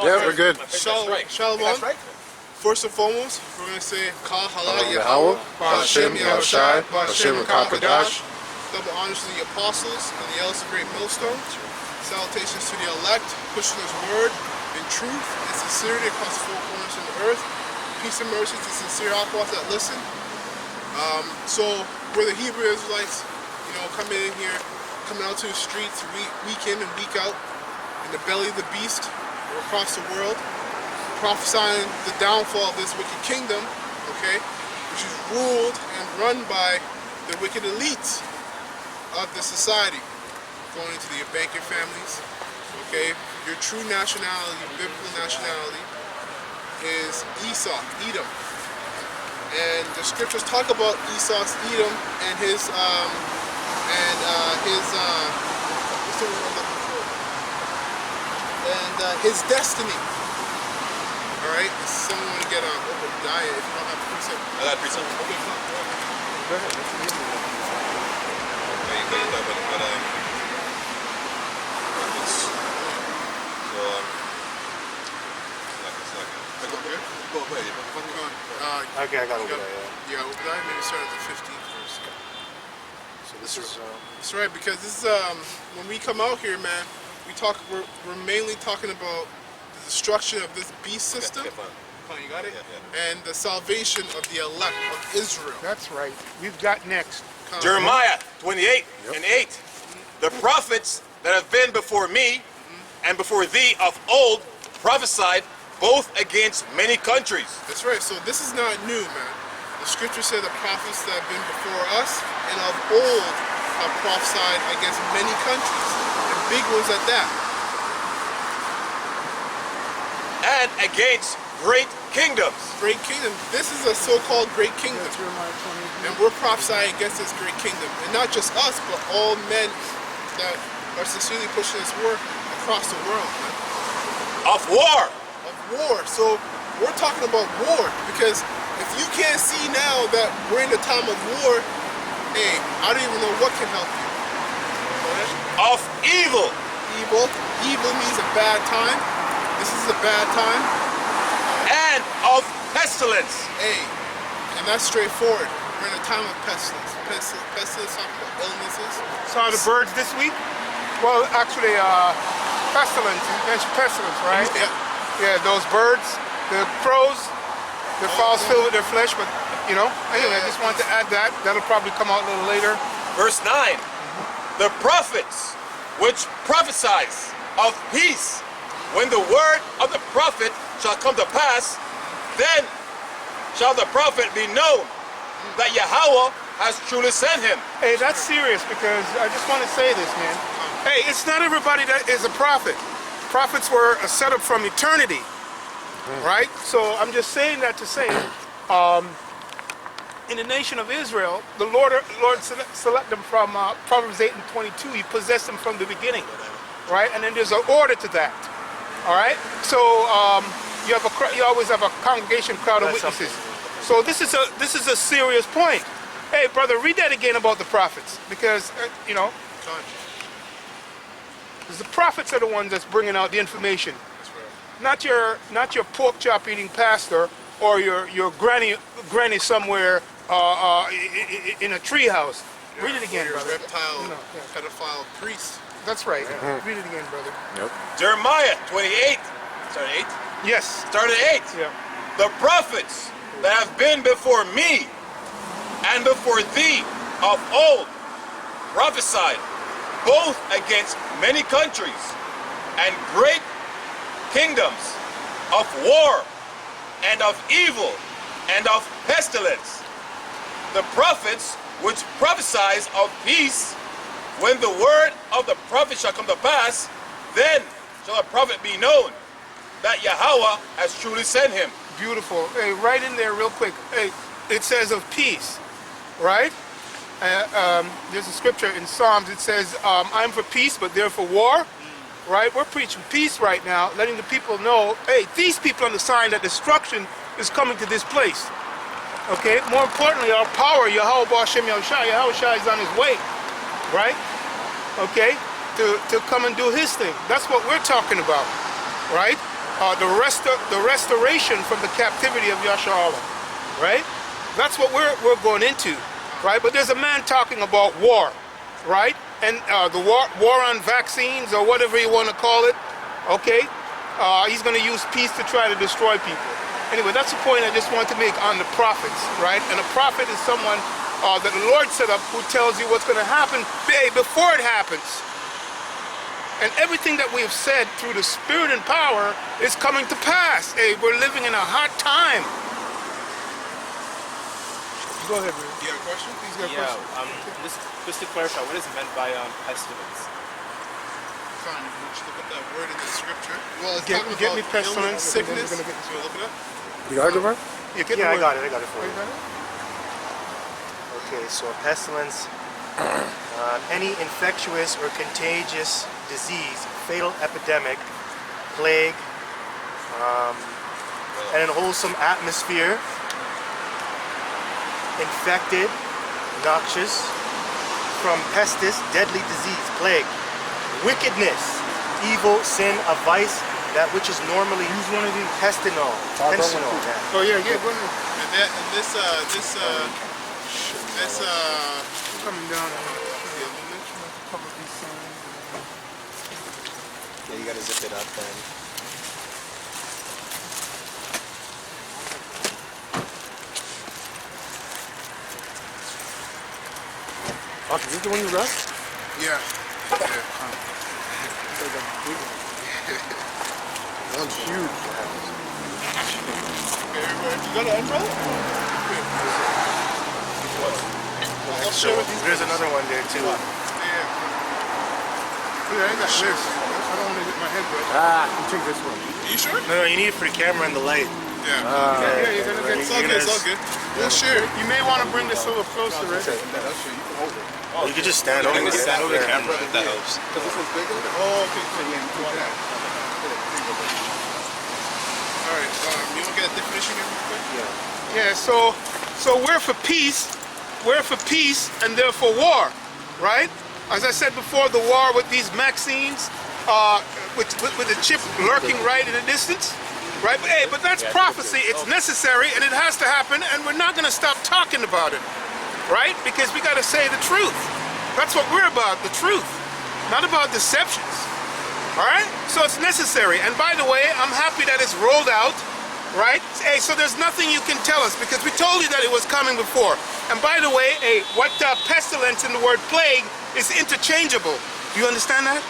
Yeah, we're good. Shalom. That's right. First and foremost, we're going to say Kal Hala Yahweh, Yahweh, Hashem Yahushai, Hashem Rakakadash. Double honors to the apostles and the elders of Great Millstone. Salutations to the elect, pushing His word in truth and sincerity across the four corners of the earth. Peace and mercy to sincere aquas that listen. So we're the Hebrew Israelites, coming in here, coming out to the streets week in and week out in the belly of the beast or across the world, prophesying the downfall of this wicked kingdom, okay, which is ruled and run by the wicked elites of the society, going into the banking families, okay. Your true nationality, biblical nationality, is Esau, Edom. And the scriptures talk about Esau's Edom and his his destiny. Alright? Someone want to get on Obadiah if you don't have precept. I got precept. Okay, go ahead. Okay, I got Obadiah. Yeah, Obadiah maybe start at the 15th verse. So this is... That's right, because this is, when we come out here, man, we're mainly talking about the destruction of this beast system. You got it? Yeah. And the salvation of the elect of Israel. That's right. We've got next. Jeremiah 28 and 8. The prophets that have been before me and before thee of old prophesied both against many countries. That's right. So this is not new, man. The scripture said the prophets that have been before us and of old have prophesied against many countries, and big ones at that. And against great kingdoms. Great kingdom. This is a so-called great kingdom. Jeremiah 20. And we're prophesying against this great kingdom. And not just us, but all men that are sincerely pushing this work across the world, man. Of war. Of war. So we're talking about war, because if you can't see now that we're in a time of war, hey, I don't even know what can help you. Of evil. Evil. Evil means a bad time. This is a bad time. And of pestilence. Hey, and that's straightforward. We're in a time of pestilence. Pestilence talking about illnesses. Saw the birds this week? Well, actually, pestilence. You mentioned pestilence, right? Yeah. Yeah, those birds, the crows, their fowls filled with their flesh, but, anyway, I just wanted to add that. That'll probably come out a little later. Verse 9. The prophets which prophesies of peace, when the word of the prophet shall come to pass, then shall the prophet be known that Yahweh has truly sent him. Hey, that's serious, because I just want to say this, man. Hey, it's not everybody that is a prophet. Prophets were a setup from eternity, right? So I'm just saying that to say, in the nation of Israel, the Lord select them from Proverbs 8 and 22. He possessed them from the beginning, right? And then there's an order to that, all right? So you always have a congregation, crowd of witnesses. So this is a serious point. Hey, brother, read that again about the prophets, because because the prophets are the ones that's bringing out the information, not your pork chop eating pastor or your granny somewhere in a tree house. Yeah, read it again, your brother. Reptile, pedophile priest. That's right. Read it again, brother. Yep. Jeremiah 28. Start at 8? Yes. Start at 8. Yeah. The prophets that have been before me and before thee of old prophesied both against many countries and great kingdoms, of war and of evil and of pestilence. The prophets which prophesies of peace, when the word of the prophet shall come to pass, then shall the prophet be known that Yahweh has truly sent him. Beautiful. Hey, right in there real quick. Hey, it says of peace, right? There's a scripture in Psalms. It says, I'm for peace, but they're for war. Right? We're preaching peace right now, letting the people know, hey, these people are the sign that destruction is coming to this place. Okay? More importantly, our power, Yahweh Hashem Yahushai, Yahushai is on his way. Right? Okay? To come and do his thing. That's what we're talking about. right? The restoration from the captivity of Yasharallah, right? That's what we're going into, right? But there's a man talking about war, right? And the war on vaccines or whatever you want to call it, okay? He's going to use peace to try to destroy people. Anyway, that's the point I just want to make on the prophets, right? And a prophet is someone that the Lord set up who tells you what's going to happen before it happens. And everything that we have said through the Spirit and power is coming to pass. Hey, we're living in a hot time. Go ahead, man. You have a question? He's got a question. Just to clarify, what is meant by pestilence? Fine, you just look at that word in the scripture. Well, it's Get talking me about pestilence. illness, sickness. We're gonna get this You wanna look it up? You got it, right? Yeah, get the Yeah, I word. got it for Oh, you. you got it? Okay, so a pestilence, any infectious or contagious disease, fatal epidemic, plague, an unwholesome atmosphere, infected, noxious, from pestis, deadly disease, plague, wickedness, evil, sin, a vice, that which is normally pestinol. Oh, yeah, go ahead. And this Coming down. Yeah, you gotta zip it up then. Oh, is this the one you left? yeah. That one's huge. Okay, everybody, you got an umbrella? I'll share with you. There's another one there too. Yeah. Yeah, I got this. I don't want to get my head wet. You take this one. You sure? No, you need it for the camera and the light. Yeah. Yeah, you're gonna get It's all good, it's all good. We'll share. You may want to bring this a little closer, right? You could just stand over there. stand over the camera, if that helps. Oh, okay. Alright, you want to get a definition here real quick? Yeah, so we're for peace. We're for peace and they're for war, right? As I said before, the war with these vaccines, with the chip lurking right in the distance, right? But, hey, but that's prophecy. It's necessary and it has to happen, and we're not going to stop talking about it, right? Because we got to say the truth. That's what we're about, the truth, not about deceptions. All right? So it's necessary. And by the way, I'm happy that it's rolled out, right? Hey, so there's nothing you can tell us because we told you that it was coming before. And by the way, hey, what pestilence in the word plague is interchangeable. Do you understand that?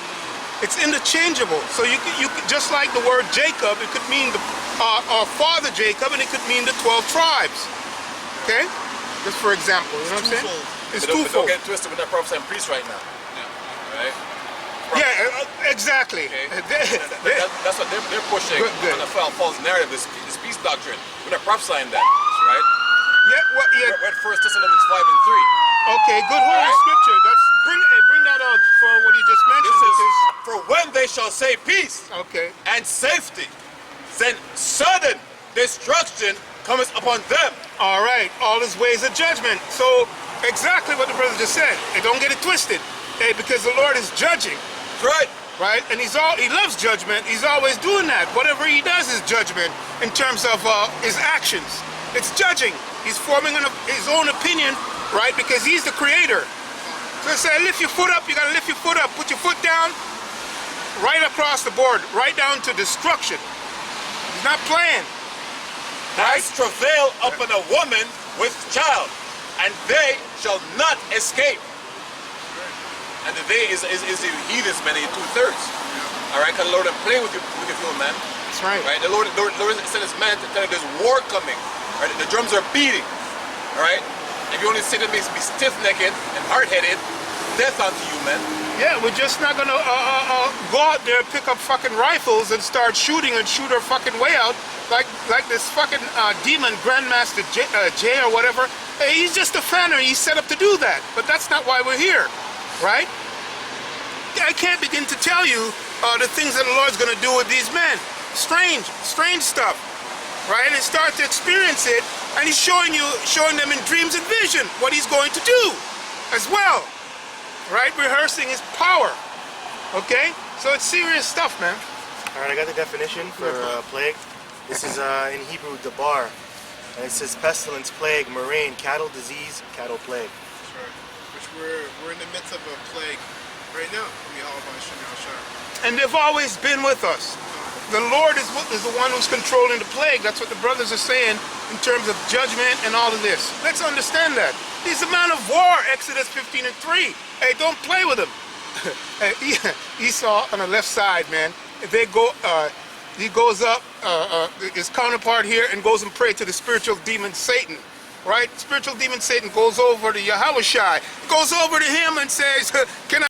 It's interchangeable. So you could just like the word Jacob, it could mean our father Jacob, and it could mean the 12 tribes. Okay? Just for example, you know what I'm saying? It's But twofold. don't get twisted with that prophesying priest right now. Right? Yeah, exactly. Okay. That's what they're pushing Good. on the false narrative, this peace doctrine. We're not prophesying that, right? Yeah. Read 1 Thessalonians 5 and 3. Okay, good holy scripture. That's bring that out for what you just mentioned. This is for when they shall say peace Okay. and safety, then sudden destruction cometh upon them. All right. All his ways of judgment. So exactly what the brother just said. Hey, don't get it twisted. Hey, because the Lord is judging, Right? right? And he loves judgment. He's always doing that. Whatever he does is judgment in terms of his actions. It's judging. He's forming his own opinion, right? Because he's the creator. So I say, lift your foot up. You got to lift your foot up. Put your foot down. Right across the board. Right down to destruction. He's not playing. As travail upon a woman with child, and they shall not escape. And the they is the heathens, man, 2/3. All right, because the Lord ain't playing with your human man. That's right. Right? The Lord sent his man to tell you there's war coming. Right? The drums are beating. All right? If you only sit and be stiff-necked and hard-headed, death unto you, man. Yeah, we're just not gonna go out there, pick up fucking rifles and start shooting and shoot our fucking way out like this fucking demon Grandmaster Jay or whatever. Hey, he's just a fanner. He's set up to do that, but that's not why we're here, right? I can't begin to tell you the things that the Lord's gonna do with these men. Strange stuff, right? And start to experience it, and he's showing them in dreams and vision what he's going to do as well. Right? Rehearsing his power. Okay? So it's serious stuff, man. All right, I got the definition for plague. This is in Hebrew, dabar. And it says pestilence, plague, murrain, cattle disease, cattle plague. That's right. Which we're in the midst of a plague right now. And they've always been with us. The Lord is the one who's controlling the plague. That's what the brothers are saying in terms of judgment and all of this. Let's understand that. He's a man of war, Exodus 15:3. Hey, don't play with him. Esau on the left side, man. They go, he goes up, his counterpart here, and goes and prays to the spiritual demon Satan. Right? Spiritual demon Satan goes over to Yahushai, goes over to him and says, "Can I